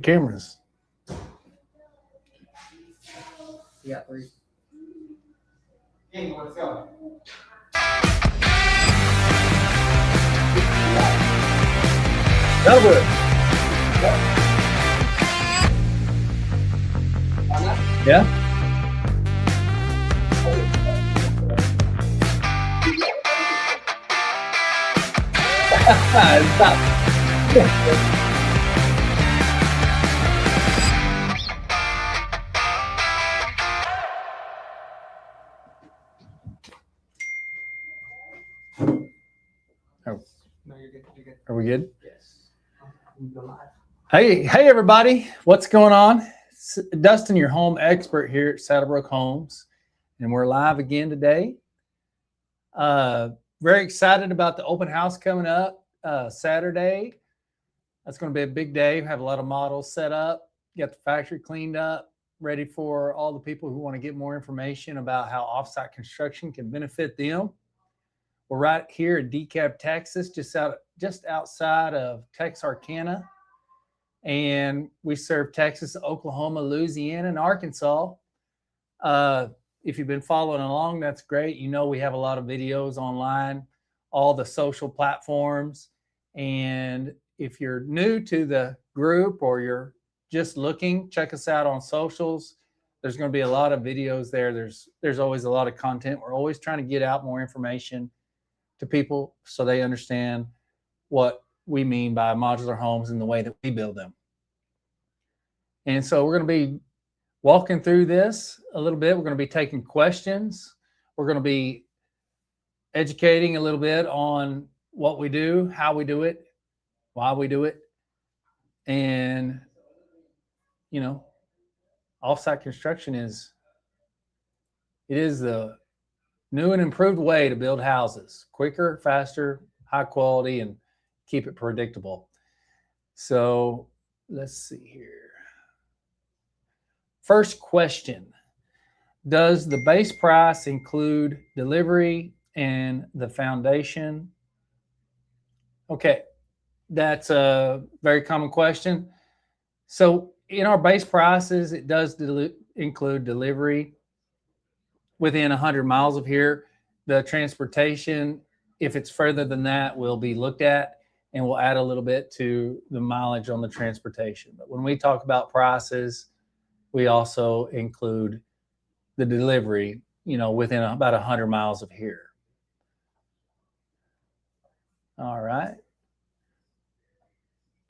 cameras. You got 3. Hey, let's go. Saddlebrooke. Yeah. Stop. No, you're good. You're good. Are we good? Yes. We go live. Hey, everybody. What's going on? It's Dustin, your home expert here at Saddlebrooke Homes, and we're live again today. Very excited about the open house coming up Saturday. That's going to be a big day. We have a lot of models set up, get the factory cleaned up, ready for all the people who want to get more information about how offsite construction can benefit them. We're right here in DeKalb, Texas, just outside of Texarkana. And we serve Texas, Oklahoma, Louisiana, and Arkansas. If you've been following along, that's great. You know we have a lot of videos online, all the social platforms. And if you're new to the group or you're just looking, check us out on socials. There's going to be a lot of videos there. There's always a lot of content. We're always trying to get out more information to people so they understand what we mean by modular homes and the way that we build them. And so we're going to be walking through this a little bit. We're going to be taking questions. We're going to be educating a little bit on what we do, how we do it, why we do it. And, you know, offsite construction is the new and improved way to build houses quicker, faster, high quality, and keep it predictable. So let's see here. First question, does the base price include delivery and the foundation? Okay, that's a very common question. So in our base prices, it does include delivery within 100 miles of here. The transportation, if it's further than that, will be looked at, and we'll add a little bit to the mileage on the transportation. But when we talk about prices, we also include the delivery, within about 100 miles of here. All right.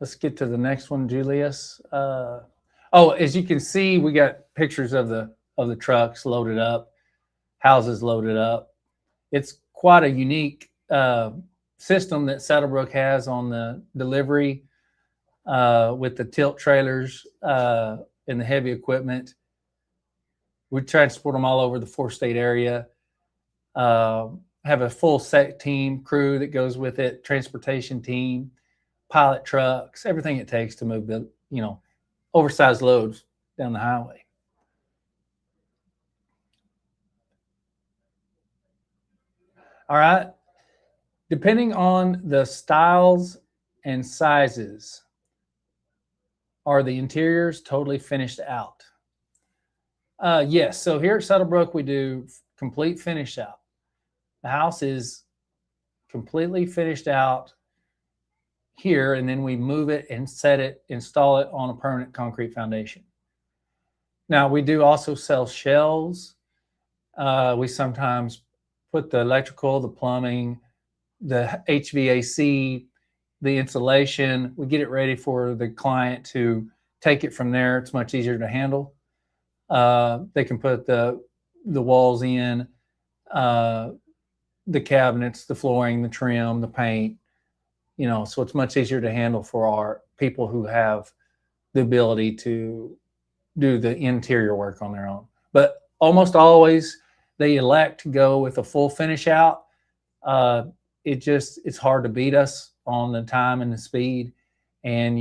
Let's get to the next one, Julius. As you can see, we got pictures of the trucks loaded up, houses loaded up. It's quite a unique system that Saddlebrooke has on the delivery with the tilt trailers and the heavy equipment. We transport them all over the 4-state area. Have a full set team crew that goes with it, transportation team, pilot trucks, everything it takes to move the, oversized loads down the highway. All right. Depending on the styles and sizes, are the interiors totally finished out? Yes. So here at Saddlebrook, we do complete finish out. The house is completely finished out here, and then we move it and install it on a permanent concrete foundation. Now, we do also sell shells. We sometimes put the electrical, the plumbing, the HVAC, the insulation. We get it ready for the client to take it from there. It's much easier to handle. They can put the walls in, the cabinets, the flooring, the trim, the paint, so it's much easier to handle for our people who have the ability to do the interior work on their own. But almost always they elect to go with a full finish out. It's hard to beat us on the time and the speed. And,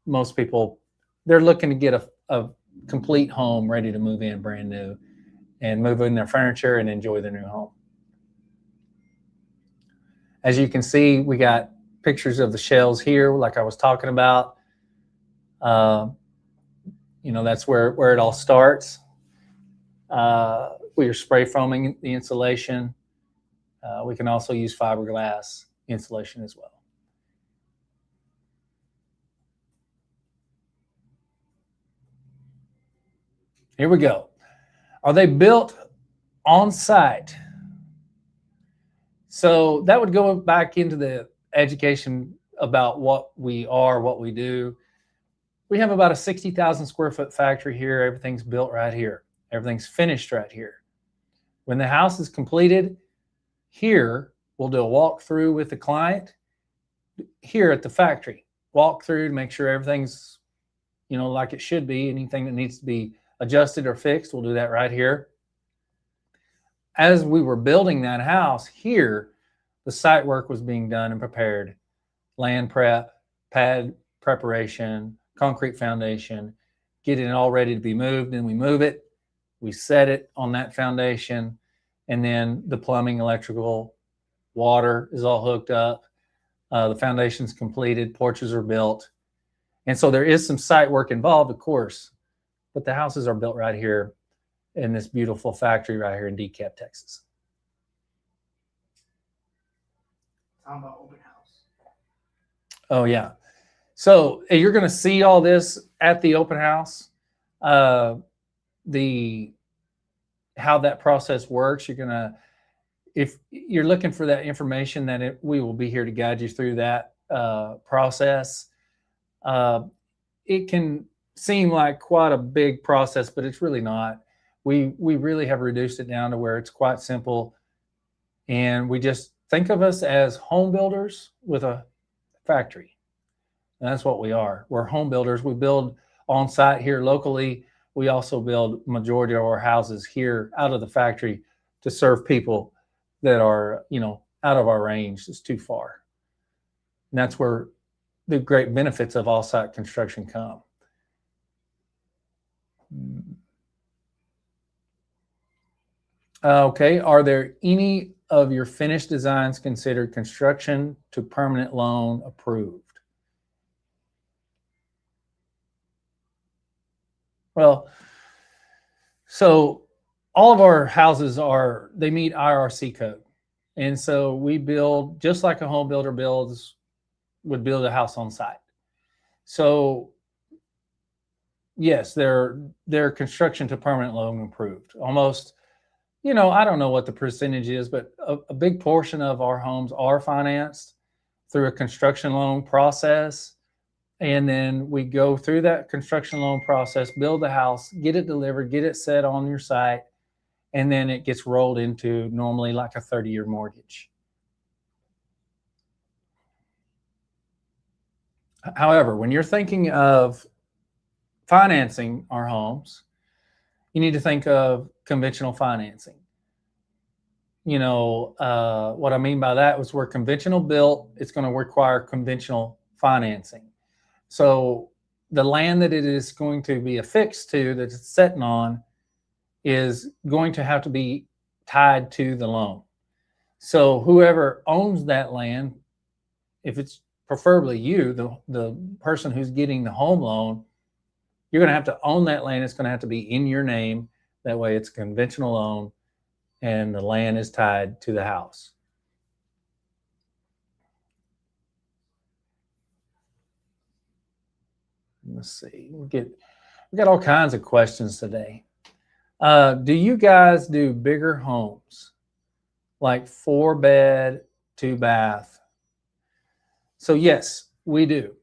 most people, they're looking to get a complete home ready to move in brand new and move in their furniture and enjoy their new home. As you can see, we got pictures of the shells here, like I was talking about. You know, that's where it all starts. We are spray foaming the insulation. We can also use fiberglass insulation as well. Here we go. Are they built on site? So that would go back into the education about what we are, what we do. We have about a 60,000 square foot factory here. Everything's built right here. Everything's finished right here. When the house is completed, here we'll do a walkthrough with the client here at the factory. Walk through to make sure everything's, you know, like it should be. Anything that needs to be adjusted or fixed, we'll do that right here. As we were building that house here, the site work was being done and prepared. Land prep, pad preparation, concrete foundation, getting it all ready to be moved. And we move it, we set it on that foundation, and then the plumbing, electrical, water is all hooked up. The foundation's completed, porches are built. And so there is some site work involved, of course, but the houses are built right here in this beautiful factory right here in DeKalb, Texas. Talking about open house. Oh, yeah. So you're going to see all this at the open house. How that process works. You're going to, if you're looking for that information, then we will be here to guide you through that process. It can seem like quite a big process, but it's really not. We really have reduced it down to where it's quite simple. And we just think of us as home builders with a factory. And that's what we are. We're home builders. We build on site here locally. We also build majority of our houses here out of the factory to serve people that are, you know, out of our range. It's too far. And that's where the great benefits of all-site construction come. Okay, are there any of your finished designs considered construction to permanent loan approved? Well, so all of our houses they meet IRC code. And so we build just like a home builder would build a house on site. So yes, they're construction to permanent loan approved. Almost, you know, I don't know what the percentage is, but a big portion of our homes are financed through a construction loan process. And then we go through that construction loan process, build the house, get it delivered, get it set on your site, and then it gets rolled into normally like a 30-year mortgage. However, when you're thinking of financing our homes, you need to think of conventional financing. You know, what I mean by that was we're conventional built, it's going to require conventional financing. So the land that it is going to be affixed to, that it's sitting on, is going to have to be tied to the loan. So whoever owns that land, if it's preferably you, the person who's getting the home loan, you're going to have to own that land. It's going to have to be in your name. That way it's a conventional loan and the land is tied to the house. Let's see, we got all kinds of questions today. Do you guys do bigger homes, like 4-bed, 2-bath? So yes, we do.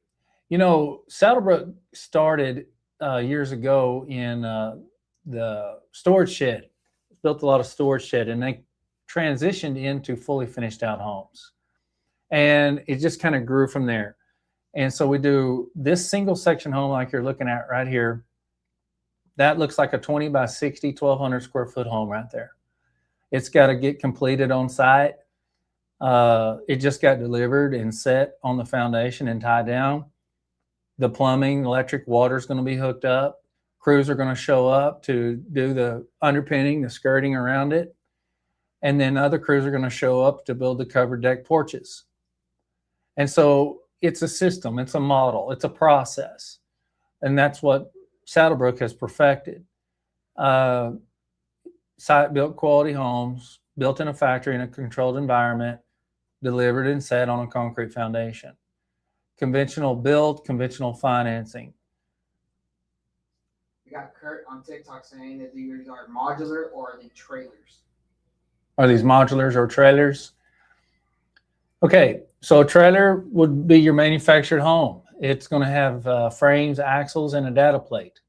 You know, Saddlebrooke started years ago in the storage shed, built a lot of storage shed, and they transitioned into fully finished out homes. And it just kind of grew from there. And so we do this single section home like you're looking at right here. That looks like a 20 by 60, 1,200 square foot home right there. It's got to get completed on site. It just got delivered and set on the foundation and tied down. The plumbing, electric, water is going to be hooked up. Crews are going to show up to do the underpinning, the skirting around it. And then other crews are going to show up to build the covered deck porches. And so it's a system, it's a model, it's a process. And that's what Saddlebrooke has perfected. Site-built quality homes, built in a factory in a controlled environment, delivered and set on a concrete foundation. Conventional build, conventional financing. We got Kurt on TikTok saying that these are modular or are they trailers? Are these modulars or trailers? Okay, so a trailer would be your manufactured home. It's going to have frames, axles, and a data plate.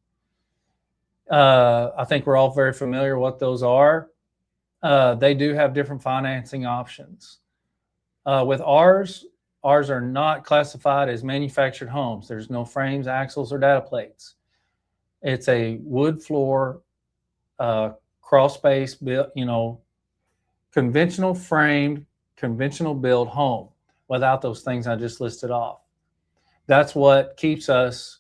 I think we're all very familiar what those are. They do have different financing options. With ours are not classified as manufactured homes. There's no frames, axles, or data plates. It's a wood floor, crawl space, conventional framed, conventional build home without those things I just listed off. That's what keeps us,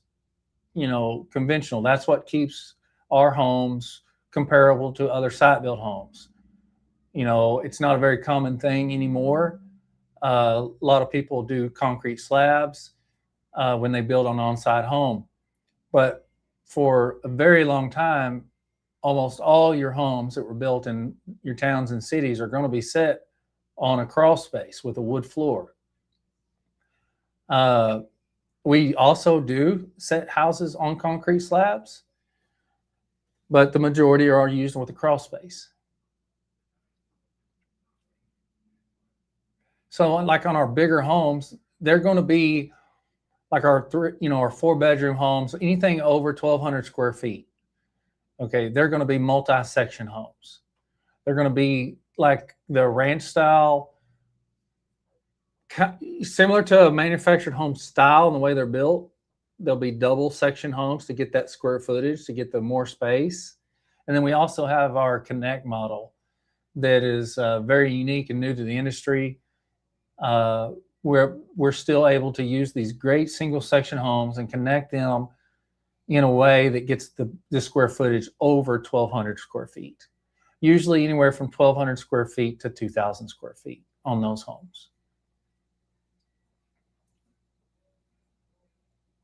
conventional. That's what keeps our homes comparable to other site-built homes. It's not a very common thing anymore. A lot of people do concrete slabs when they build an on-site home. But for a very long time, almost all your homes that were built in your towns and cities are going to be set on a crawl space with a wood floor. We also do set houses on concrete slabs, but the majority are used with a crawl space. So like on our bigger homes, they're going to be like our 4-bedroom homes, anything over 1,200 square feet. Okay, they're going to be multi-section homes. They're going to be like the ranch style, similar to a manufactured home style in the way they're built. They'll be double section homes to get that square footage, to get the more space. And then we also have our Connect model that is very unique and new to the industry. We're still able to use these great single section homes and connect them in a way that gets the square footage over 1,200 square feet. Usually anywhere from 1,200 square feet to 2,000 square feet on those homes.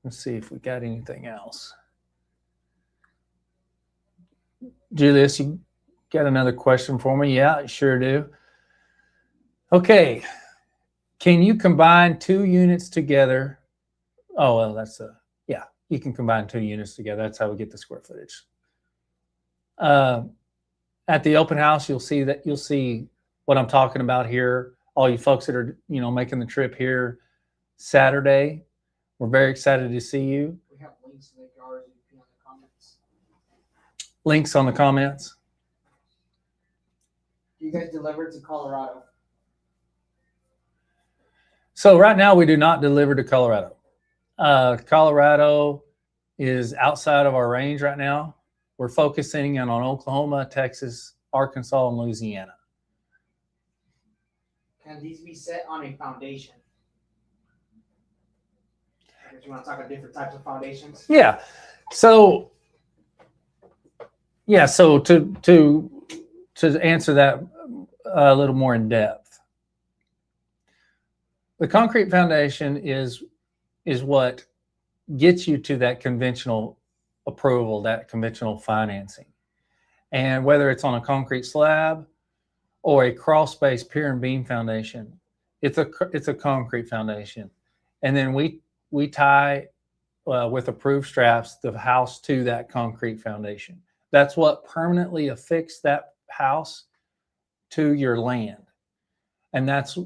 Let's see if we got anything else. Julius, you got another question for me? Yeah, I sure do. Okay. Can you combine 2 units together? Oh, well, yeah, you can combine 2 units together. That's how we get the square footage. At the open house, you'll see what I'm talking about here. All you folks that are, making the trip here Saturday, we're very excited to see you. We have links in the ours in the comments. Links on the comments. You guys delivered to Colorado? So right now we do not deliver to Colorado. Colorado is outside of our range right now. We're focusing in on Oklahoma, Texas, Arkansas, and Louisiana. Can these be set on a foundation? Do you want to talk about different types of foundations? Yeah. So to answer that a little more in depth, the concrete foundation is what gets you to that conventional approval, that conventional financing. And whether it's on a concrete slab or a crawl space pier and beam foundation, it's a concrete foundation. And then we tie with approved straps the house to that concrete foundation. That's what permanently affixes that house to your land. And that's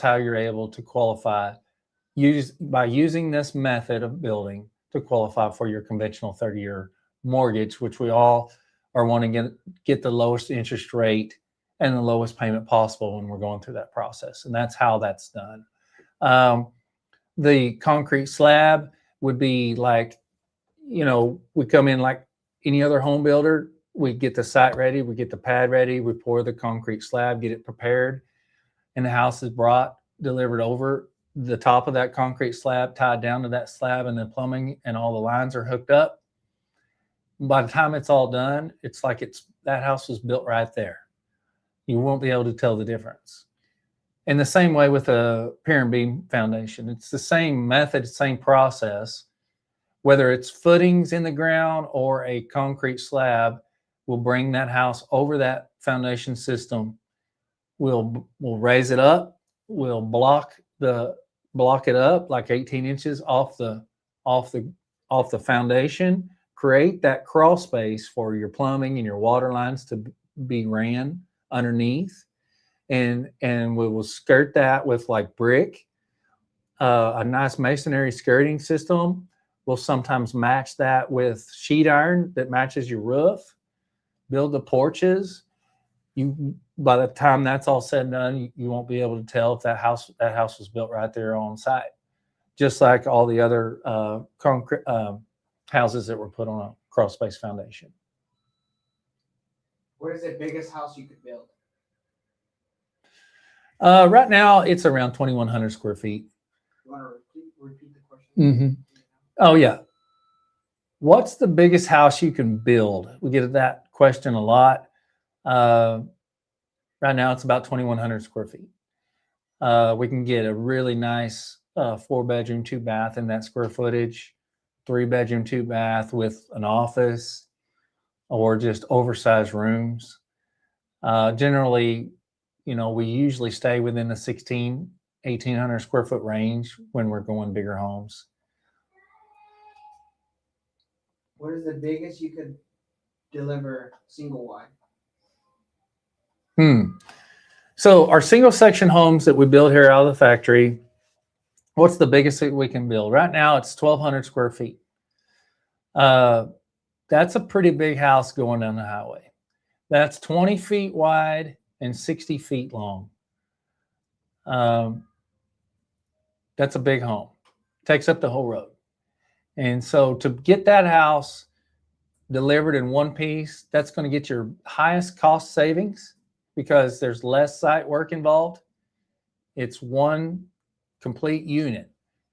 how you're able to qualify by using this method of building to qualify for your conventional 30-year mortgage, which we all are wanting to get the lowest interest rate and the lowest payment possible when we're going through that process. And that's how that's done. The concrete slab would be like, we come in like any other home builder. We get the site ready, we get the pad ready, we pour the concrete slab, get it prepared, and the house is delivered over the top of that concrete slab, tied down to that slab, and the plumbing and all the lines are hooked up. By the time it's all done, it's like that house was built right there. You won't be able to tell the difference. In the same way with a pier and beam foundation, it's the same method, same process. whether it's footings in the ground or a concrete slab, we'll bring that house over that foundation system. We'll raise it up. We'll block it up like 18 inches off the foundation. Create that crawl space for your plumbing and your water lines to be ran underneath, and we will skirt that with like brick, a nice masonry skirting system. We'll sometimes match that with sheet iron that matches your roof. Build the porches. By the time that's all said and done, you won't be able to tell if that house was built right there on site, just like all the other concrete houses that were put on a crawl space foundation. What is the biggest house you could build? Right now, it's around 2,100 square feet. You want to repeat the question? Mm-hmm. Oh, yeah. What's the biggest house you can build? We get that question a lot. Right now, it's about 2,100 square feet. We can get a really nice 4-bedroom, 2-bath in that square footage, 3-bedroom, 2-bath with an office, or just oversized rooms. Generally, we usually stay within the 1,800 square foot range when we're going bigger homes. What is the biggest you could deliver single wide? So our single section homes that we build here out of the factory, what's the biggest that we can build? Right now, it's 1,200 square feet. That's a pretty big house going down the highway. That's 20 feet wide and 60 feet long. That's a big home. Takes up the whole road. And so to get that house delivered in one piece, that's going to get your highest cost savings because there's less site work involved. It's one complete unit.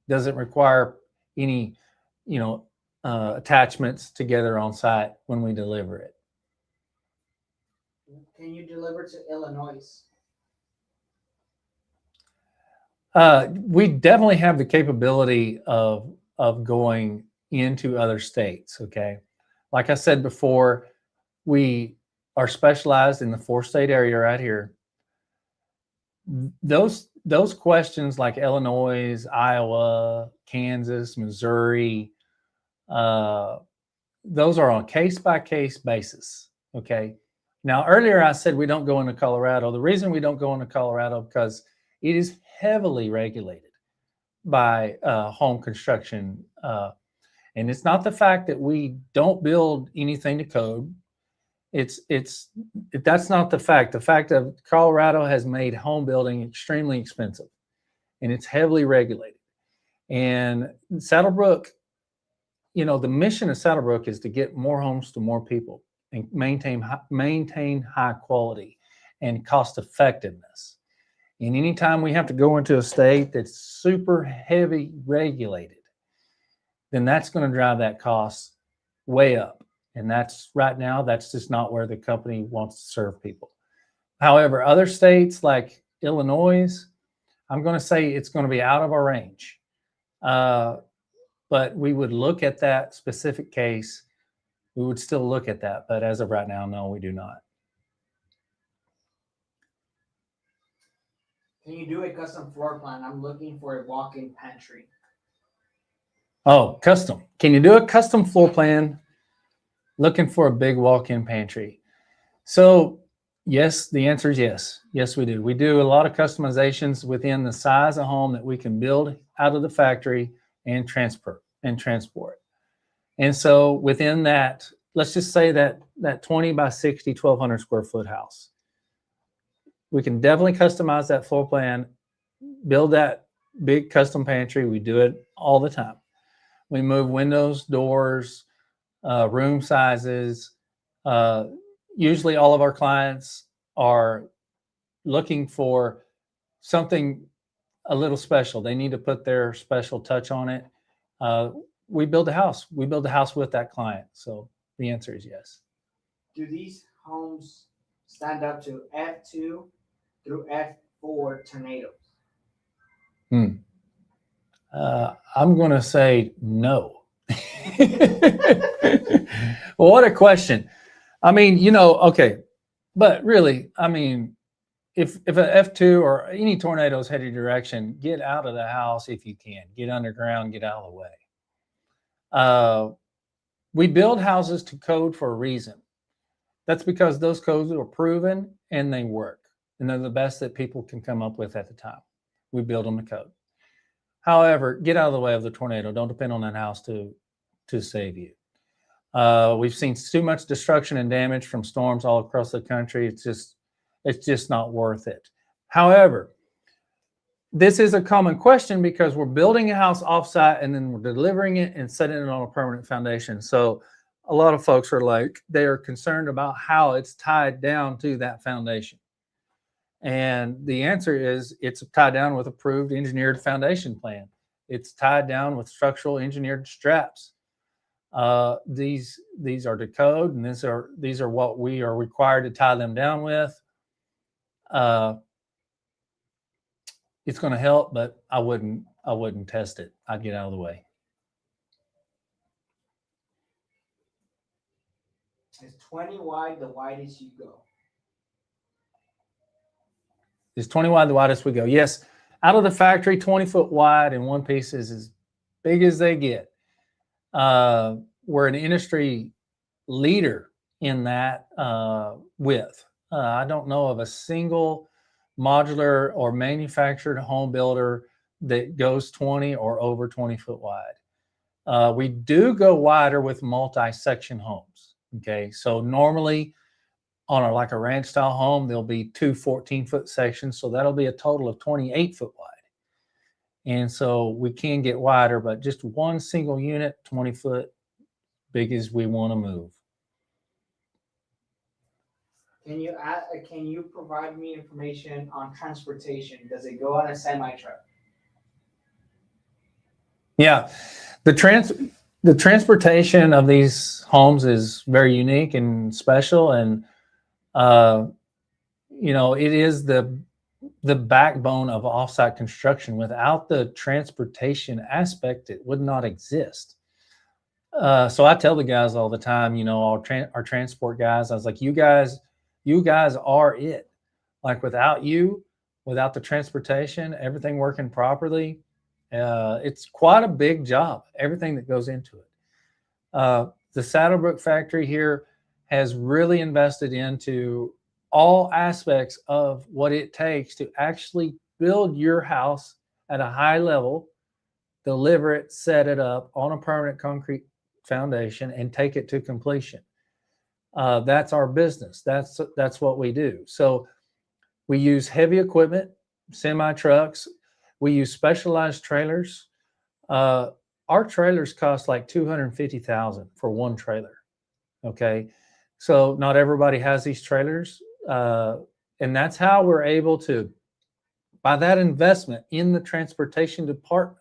Doesn't require any, attachments together on site when we deliver it. Can you deliver to Illinois? We definitely have the capability of going into other states. Okay, like I said before, we are specialized in the 4-state area right here. Those questions like Illinois, Iowa, Kansas, Missouri, those are on a case-by-case basis. Okay. Now, earlier I said we don't go into Colorado. The reason we don't go into Colorado because it is heavily regulated by home construction. And it's not the fact that we don't build anything to code. That's not the fact. The fact that Colorado has made home building extremely expensive, and it's heavily regulated. And Saddlebrook, the mission of Saddlebrook is to get more homes to more people and maintain high quality and cost effectiveness. And anytime we have to go into a state that's super heavy regulated, then that's going to drive that cost way up. And that's just not where the company wants to serve people. However, other states like Illinois, I'm going to say it's going to be out of our range. But we would look at that specific case. We would still look at that. But as of right now, no, we do not. Can you do a custom floor plan? I'm looking for a walk-in pantry. Oh, custom. Can you do a custom floor plan? Looking for a big walk-in pantry. So yes, the answer is yes. Yes, we do. We do a lot of customizations within the size of home that we can build out of the factory and transport. And so within that, let's just say that 20 by 60, 1,200 square foot house, we can definitely customize that floor plan, build that big custom pantry. We do it all the time. We move windows, doors, room sizes. Usually all of our clients are looking for something a little special. They need to put their special touch on it. We build a house. We build a house with that client. So the answer is yes. Do these homes stand up to F2 through F4 tornadoes? I'm going to say no. Well, what a question. I mean, okay, but really, I mean, if an F2 or any tornado is headed your direction, get out of the house if you can. Get underground, get out of the way. We build houses to code for a reason. That's because those codes are proven and they work, and they're the best that people can come up with at the time. We build them to code. However, get out of the way of the tornado. Don't depend on that house to save you. We've seen too much destruction and damage from storms all across the country. It's just not worth it. However, this is a common question because we're building a house offsite and then we're delivering it and setting it on a permanent foundation. So a lot of folks are like, they are concerned about how it's tied down to that foundation. And the answer is it's tied down with approved engineered foundation plan. It's tied down with structural engineered straps. These are to code, and these are what we are required to tie them down with. It's going to help, but I wouldn't test it. I'd get out of the way. Is 20 wide the widest you go? Is 20 wide the widest we go? Yes. Out of the factory, 20 foot wide and one piece is as big as they get. We're an industry leader in that width. I don't know of a single modular or manufactured home builder that goes 20 or over 20 foot wide. We do go wider with multi-section homes. Okay, so normally on like a ranch style home, there'll be two 14-foot sections. So that'll be a total of 28 foot wide. And so we can get wider, but just one single unit, 20 foot, big as we want to move. Can you provide me information on transportation? Does it go on a semi truck? Yeah, the transportation of these homes is very unique and special, and it is the backbone of offsite construction. Without the transportation aspect, it would not exist. So I tell the guys all the time, our transport guys, I was like, you guys are it. Like without the transportation, everything working properly, it's quite a big job, everything that goes into it. The Saddlebrooke factory here has really invested into all aspects of what it takes to actually build your house at a high level, deliver it, set it up on a permanent concrete foundation, and take it to completion. That's our business. That's what we do. So we use heavy equipment, semi trucks. We use specialized trailers. Our trailers cost like $250,000 for one trailer. Okay, so not everybody has these trailers, and that's how we're able to, by that investment in the transportation department,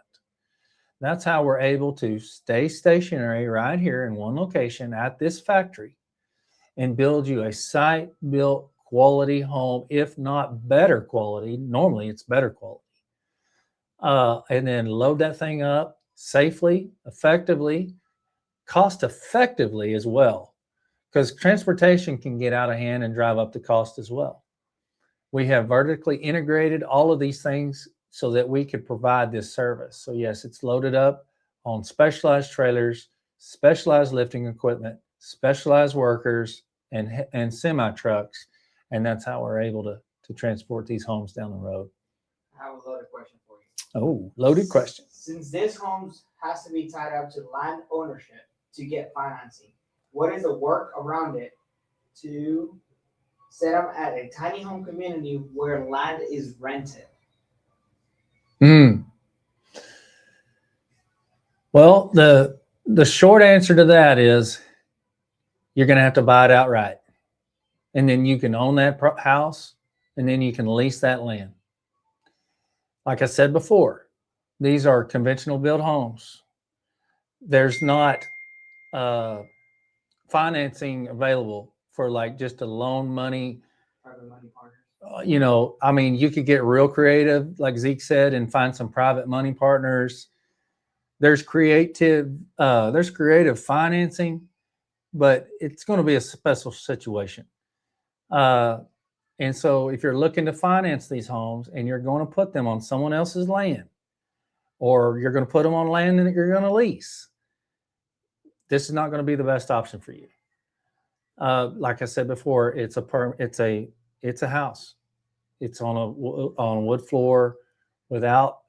that's how we're able to stay stationary right here in one location at this factory and build you a site-built quality home, if not better quality. Normally, it's better quality. And then load that thing up safely, effectively, cost-effectively as well, because transportation can get out of hand and drive up the cost as well. We have vertically integrated all of these things so that we could provide this service. So yes, it's loaded up on specialized trailers, specialized lifting equipment, specialized workers, and semi trucks, and that's how we're able to transport these homes down the road. I have a loaded question for you. Oh, loaded question. Since this home has to be tied up to land ownership to get financing, what is the work around it to set up at a tiny home community where land is rented? Well, the short answer to that is you're going to have to buy it outright. And then you can own that house, and then you can lease that land. Like I said before, these are conventional built homes. There's not financing available for like just a loan money. Private money partners. You could get real creative, like Zeke said, and find some private money partners. There's creative financing, but it's going to be a special situation. And so if you're looking to finance these homes and you're going to put them on someone else's land, or you're going to put them on land that you're going to lease, this is not going to be the best option for you. Like I said before, it's a house. It's on a wood floor without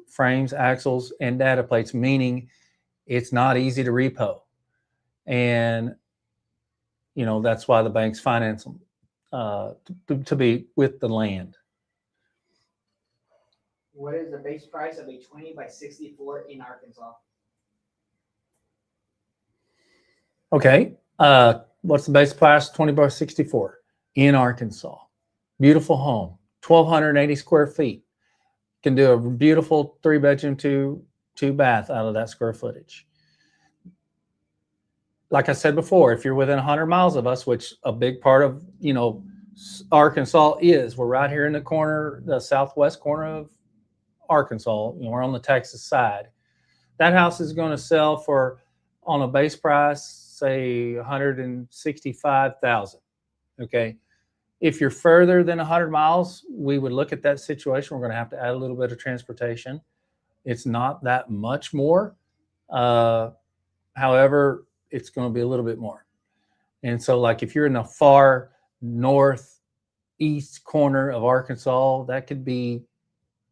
frames, axles, and data plates, meaning it's not easy to repo. And that's why the banks finance them to be with the land. What is the base price of a 20 by 64 in Arkansas? Okay. What's the base price? 20 by 64 in Arkansas. Beautiful home, 1,280 square feet. Can do a beautiful 3-bedroom, 2-bath out of that square footage. Like I said before, if you're within 100 miles of us, which a big part of Arkansas is, we're right here in the corner, the southwest corner of Arkansas. We're on the Texas side. That house is going to sell for, on a base price, say $165,000. Okay. If you're further than 100 miles, we would look at that situation. We're going to have to add a little bit of transportation. It's not that much more. However, it's going to be a little bit more. And so, like, if you're in the far northeast corner of Arkansas, that could be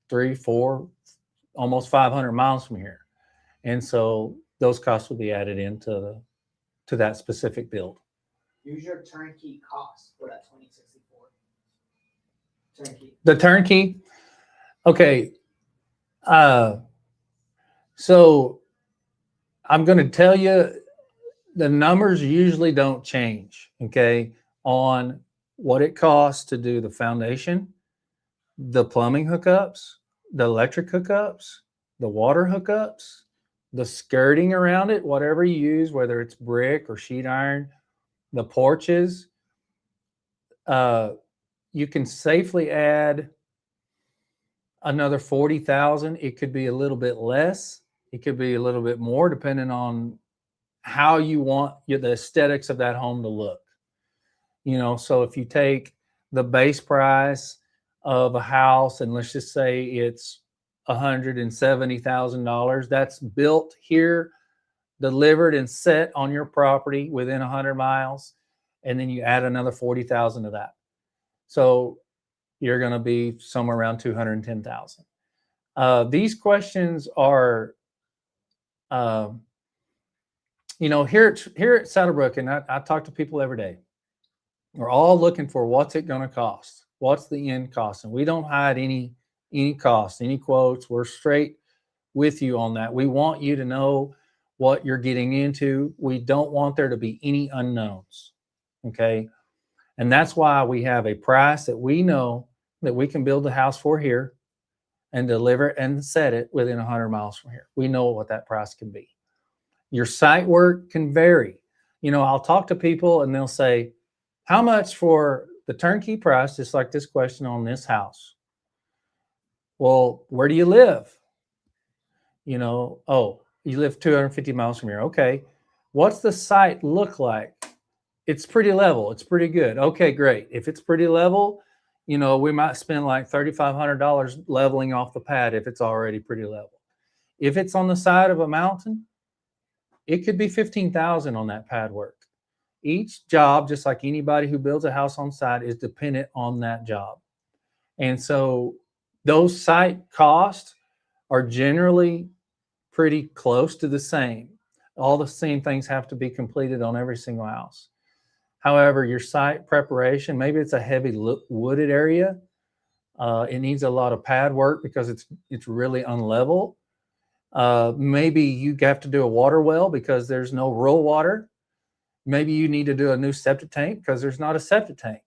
3, 4, almost 500 miles from here. And so those costs will be added into that specific build. Use your turnkey cost for that 2064. Turnkey. The turnkey. Okay. So I'm going to tell you, the numbers usually don't change, okay, on what it costs to do the foundation, the plumbing hookups, the electric hookups, the water hookups, the skirting around it, whatever you use, whether it's brick or sheet iron, the porches. You can safely add another 40,000. It could be a little bit less. It could be a little bit more, depending on how you want the aesthetics of that home to look. So if you take the base price of a house, and let's just say it's $170,000, that's built here, delivered and set on your property within 100 miles, and then you add another 40,000 to that. So you're going to be somewhere around 210,000. These questions are, here at Saddlebrooke, and I talk to people every day. We're all looking for what's it going to cost, what's the end cost, and we don't hide any costs, any quotes. We're straight with you on that. We want you to know what you're getting into. We don't want there to be any unknowns. Okay. And that's why we have a price that we know that we can build the house for here and deliver it and set it within 100 miles from here. We know what that price can be. Your site work can vary. I'll talk to people and they'll say, how much for the turnkey price, just like this question on this house? Well, where do you live? Oh, you live 250 miles from here. Okay. What's the site look like? It's pretty level. It's pretty good. Okay, great. If it's pretty level, we might spend like $3,500 leveling off the pad if it's already pretty level. If it's on the side of a mountain, it could be $15,000 on that pad work. Each job, just like anybody who builds a house on site, is dependent on that job. And so those site costs are generally pretty close to the same. All the same things have to be completed on every single house. However, your site preparation, maybe it's a heavy wooded area. It needs a lot of pad work because it's really unlevel. Maybe you have to do a water well because there's no rural water. Maybe you need to do a new septic tank because there's not a septic tank.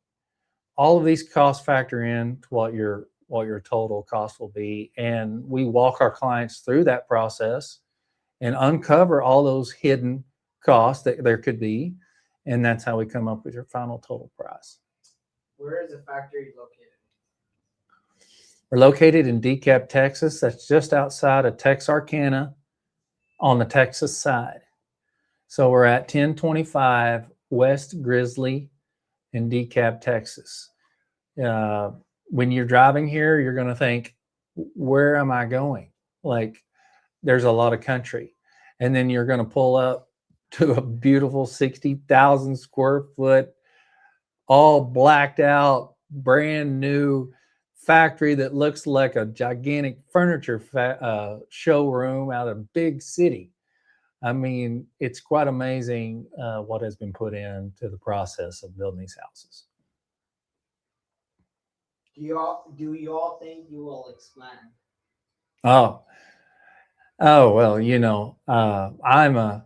All of these costs factor in to what your total cost will be. And we walk our clients through that process and uncover all those hidden costs that there could be. And that's how we come up with your final total price. Where is the factory located? We're located in DeKalb, Texas. That's just outside of Texarkana on the Texas side. So we're at 1025 West Grizzly in DeKalb, Texas. When you're driving here, you're going to think, where am I going? Like, there's a lot of country. And then you're going to pull up to a beautiful 60,000 square foot, all blacked out, brand new factory that looks like a gigantic furniture showroom out of a big city. I mean, it's quite amazing what has been put into the process of building these houses. Do you all think you will expand? Oh, well, you know, I'm a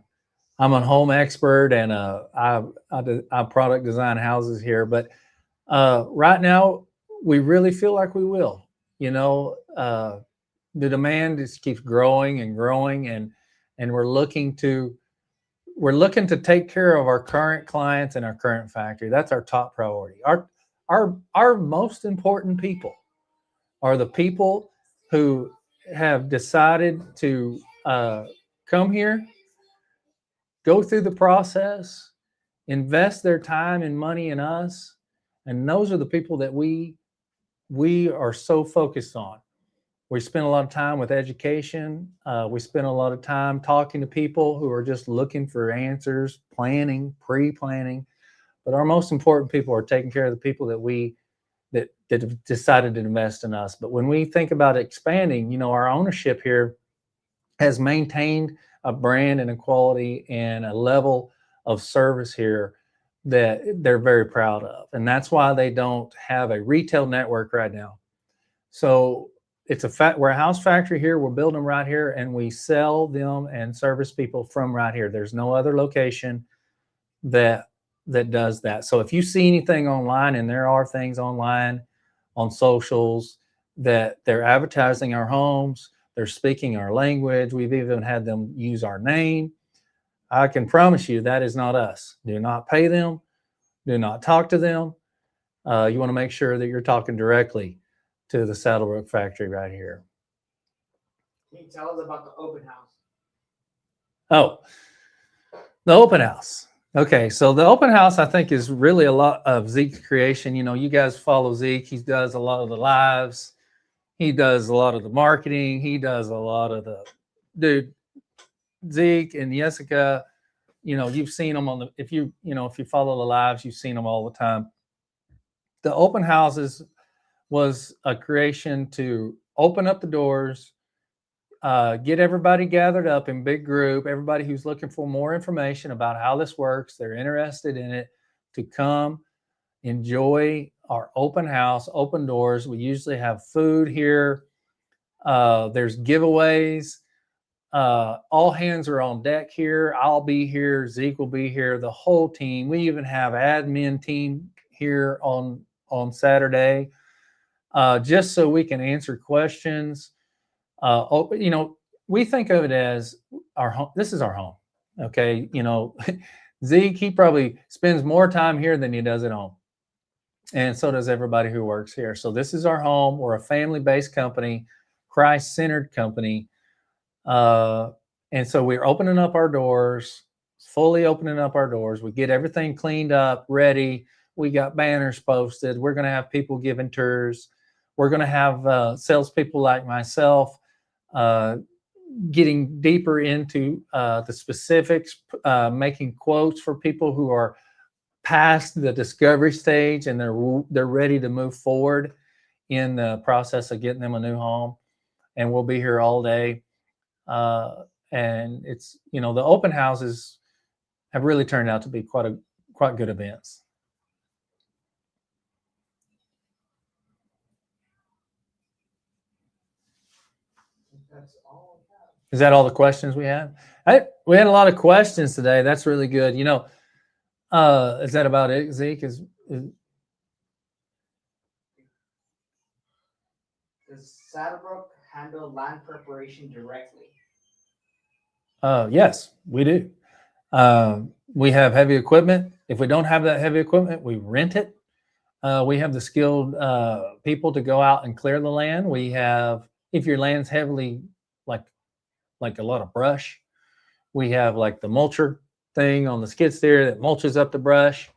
home expert, and I product design houses here, but right now we really feel like we will. You know, the demand just keeps growing and growing, and we're looking to take care of our current clients and our current factory. That's our top priority. Our most important people are the people who have decided to come here, go through the process, invest their time and money in us, and those are the people that we are so focused on. We spend a lot of time with education. We spend a lot of time talking to people who are just looking for answers, planning, pre-planning. But our most important people are taking care of the people that have decided to invest in us. But when we think about expanding, you know, our ownership here has maintained a brand and a quality and a level of service here that they're very proud of. And that's why they don't have a retail network right now. So it's we're a house factory here. We're building them right here, and we sell them and service people from right here. There's no other location that does that. So if you see anything online, and there are things online on socials that they're advertising our homes, they're speaking our language, we've even had them use our name, I can promise you that is not us. Do not pay them. Do not talk to them. You want to make sure that you're talking directly to the Saddlebroke factory right here. Can you tell us about the open house? Oh, the open house. Okay, so the open house, I think, is really a lot of Zeke's creation. You know, you guys follow Zeke. He does a lot of the lives. He does a lot of the marketing. He does a lot of Zeke and Jessica, you know, you've seen them if you follow the lives, you've seen them all the time. The open houses was a creation to open up the doors, get everybody gathered up in big group, everybody who's looking for more information about how this works, they're interested in it, to come enjoy our open house, open doors. We usually have food here. There's giveaways. All hands are on deck here. I'll be here. Zeke will be here. The whole team. We even have admin team here on Saturday, just so we can answer questions. You know, we think of it as our home. This is our home. Okay. You know, Zeke, he probably spends more time here than he does at home. And so does everybody who works here. So this is our home. We're a family-based company, Christ-centered company. And so we're opening up our doors, fully opening up our doors. We get everything cleaned up, ready. We got banners posted. We're going to have people giving tours. We're going to have salespeople like myself getting deeper into the specifics, making quotes for people who are past the discovery stage and they're ready to move forward in the process of getting them a new home. And we'll be here all day. And it's, you know, the open houses have really turned out to be quite good events. That's all I have. Is that all the questions we have? We had a lot of questions today. That's really good. You know, is that about it, Zeke? Does Saddlebroke handle land preparation directly? Yes, we do. We have heavy equipment. If we don't have that heavy equipment, we rent it. We have the skilled people to go out and clear the land. We have, if your land's heavily, like a lot of brush, We have like the mulcher thing on the skid steer that mulches up the brush.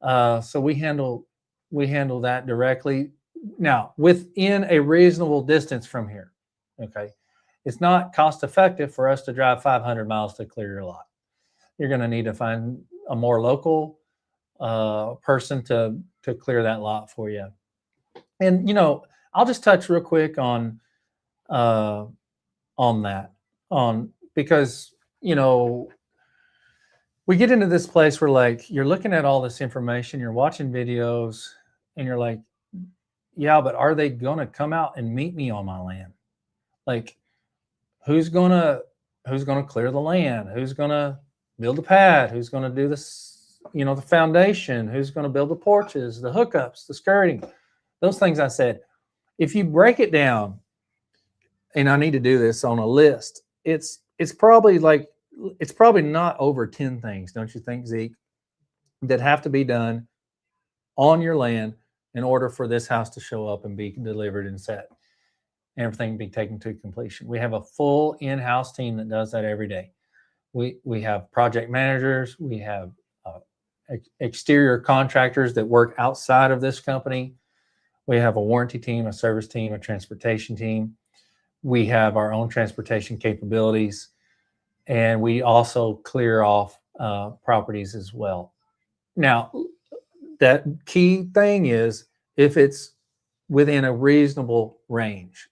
So we handle that directly. Now, within a reasonable distance from here, okay? It's not cost effective for us to drive 500 miles to clear your lot. You're going to need to find a more local person to clear that lot for you. And, you know, I'll just touch real quick on that, because, you know, we get into this place where, like, you're looking at all this information, you're watching videos, and you're like, yeah, but are they going to come out and meet me on my land? Like, who's going to clear the land? Who's going to build the pad? Who's going to do this, you know, the foundation? Who's going to build the porches, the hookups, the skirting? Those things I said. If you break it down, and I need to do this on a list, it's probably not over 10 things, don't you think, Zeke, that have to be done on your land in order for this house to show up and be delivered and set, and everything be taken to completion. We have a full in-house team that does that every day. We have project managers. We have exterior contractors that work outside of this company. We have a warranty team, a service team, a transportation team. We have our own transportation capabilities, and we also clear off properties as well. Now, that key thing is if it's within a reasonable range,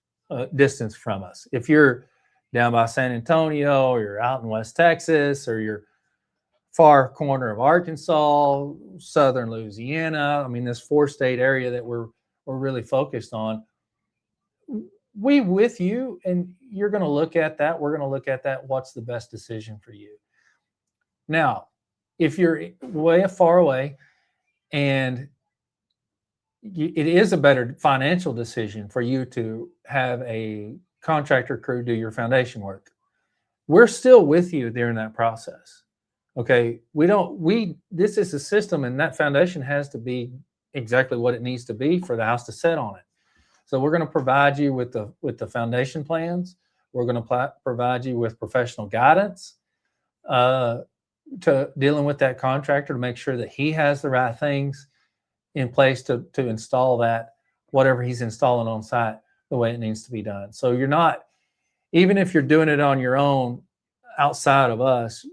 distance from us. If you're down by San Antonio, or you're out in West Texas, or you're far corner of Arkansas, southern Louisiana, I mean, this 4-state area that we're really focused on, we with you, and you're going to look at that. We're going to look at that. What's the best decision for you? Now, if you're way far away, and it is a better financial decision for you to have a contractor crew do your foundation work, we're still with you during that process. Okay. This is a system, and that foundation has to be exactly what it needs to be for the house to set on it. So we're going to provide you with the foundation plans. We're going to provide you with professional guidance to dealing with that contractor to make sure that he has the right things in place to install that, whatever he's installing on site, the way it needs to be done. So you're not, even if you're doing it on your own outside of us,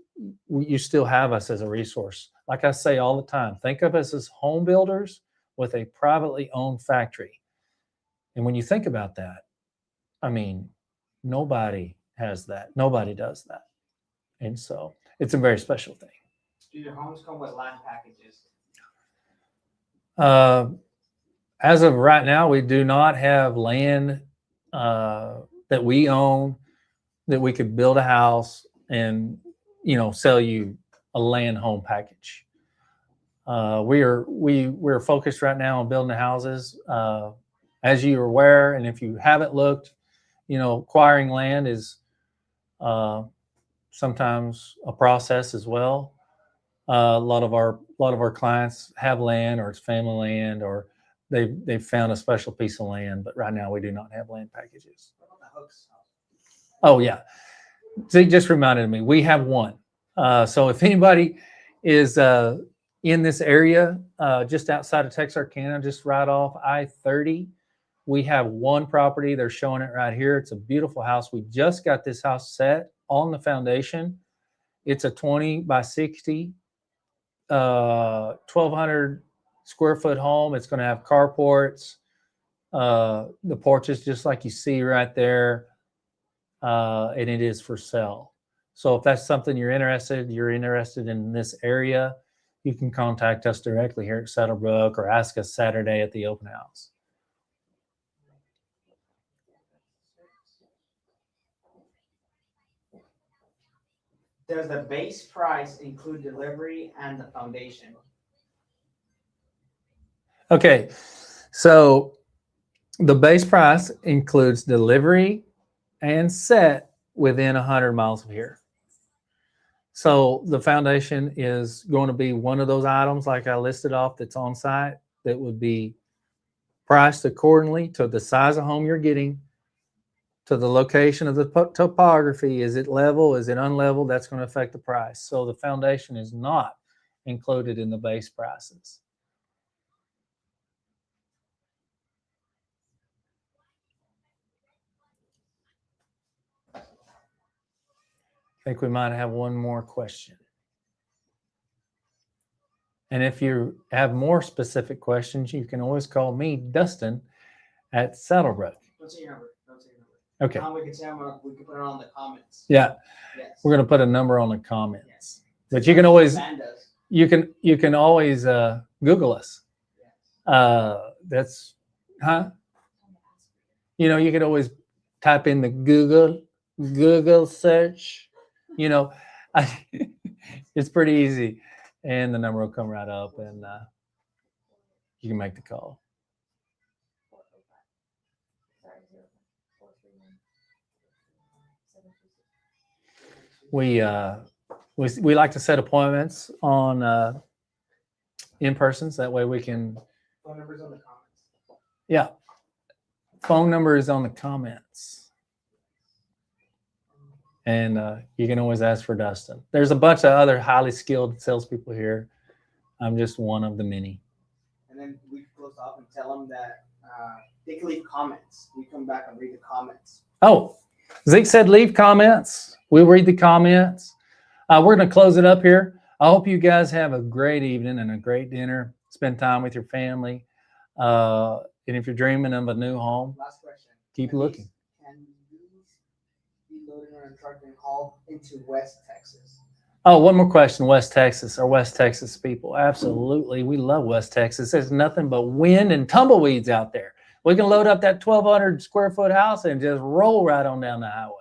you still have us as a resource. Like I say all the time, think of us as home builders with a privately owned factory. And when you think about that, I mean, nobody has that. Nobody does that. And so it's a very special thing. Do your homes come with land packages? As of right now, we do not have land that we own that we could build a house and, you know, sell you a land home package. We're focused right now on building the houses. As you're aware, and if you haven't looked, you know, acquiring land is sometimes a process as well. A lot of our clients have land, or it's family land, or they've found a special piece of land. But right now, we do not have land packages. What about the hooks? Oh yeah, Zeke just reminded me. We have one. So if anybody is in this area, just outside of Texarkana, just right off I-30, we have one property. They're showing it right here. It's a beautiful house. We just got this house set on the foundation. It's a 20 by 60, 1,200 square foot home. It's going to have carports. The porch is just like you see right there. And it is for sale. So if that's something you're interested in this area, you can contact us directly here at Saddlebrook, or ask us Saturday at the open house. Does the base price include delivery and the foundation? Okay, so the base price includes delivery and set within 100 miles of here. So the foundation is going to be one of those items, like I listed off, that's on site, that would be priced accordingly to the size of home you're getting, to the location of the topography. Is it level? Is it unlevel? That's going to affect the price. So the foundation is not included in the base prices. I think we might have one more question. And if you have more specific questions, you can always call me, Dustin, at Saddlebrook. Don't say your number. Don't say your number. Okay. We can say we can put it on the comments. Yeah. Yes. We're going to put a number on the comments. Yes. But you can always Van does. you can always Google us. Yes. That's you know, you could always type in the Google search. You know, it's pretty easy, and the number will come right up, and you can make the call. We like to set appointments on in persons. That way we can. Phone numbers on the comments. Yeah, phone number is on the comments, and you can always ask for Dustin. There's a bunch of other highly skilled salespeople here. I'm just one of the many. And then we can close off and tell them that they can leave comments. We come back and read the comments. Oh, Zeke said leave comments. We'll read the comments. We're going to close it up here. I hope you guys have a great evening and a great dinner. Spend time with your family. And if you're dreaming of a new home, Last question. keep looking. Can these be loaded on a truck and hauled into West Texas? Oh, one more question. West Texas, our West Texas people. Absolutely. We love West Texas. There's nothing but wind and tumbleweeds out there. We can load up that 1,200 square foot house and just roll right on down the highway.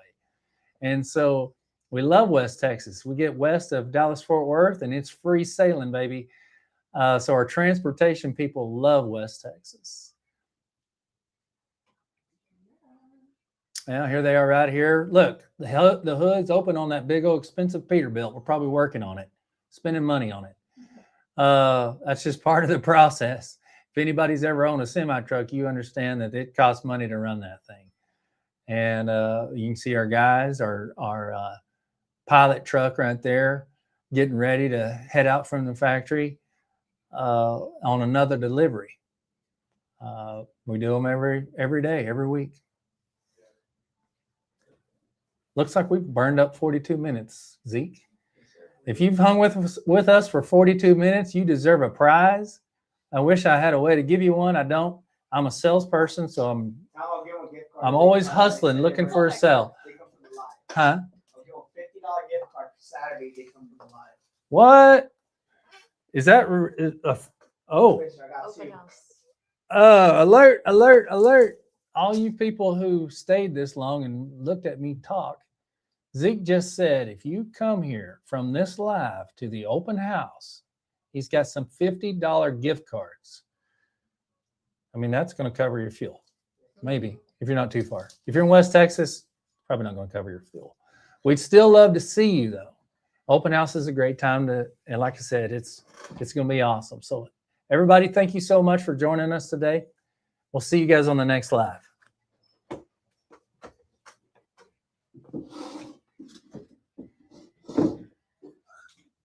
And so we love West Texas. We get west of Dallas-Fort Worth and it's free sailing, baby. So our transportation people love West Texas. Now here they are right here. Look, the hood's open on that big old expensive Peterbilt. We're probably working on it, spending money on it. That's just part of the process. If anybody's ever owned a semi-truck, you understand that it costs money to run that thing. And you can see our guys, our pilot truck right there, getting ready to head out from the factory on another delivery. We do them every day, every week. Looks like we've burned up 42 minutes, Zeke. If you've hung with us for 42 minutes, you deserve a prize. I wish I had a way to give you one. I don't. I'm a salesperson, so I'm always hustling, looking for a sell. Huh? I'll give them $50 gift card for Saturday. They come from the live. What? Is that? Oh. Open house. Alert, alert, alert. All you people who stayed this long and looked at me talk, Zeke just said, if you come here from this live to the open house, he's got some $50 gift cards. I mean, that's going to cover your fuel. Maybe, if you're not too far. If you're in West Texas, probably not going to cover your fuel. We'd still love to see you, though. Open house is a great time to, and like I said, it's going to be awesome. So everybody, thank you so much for joining us today. We'll see you guys on the next live.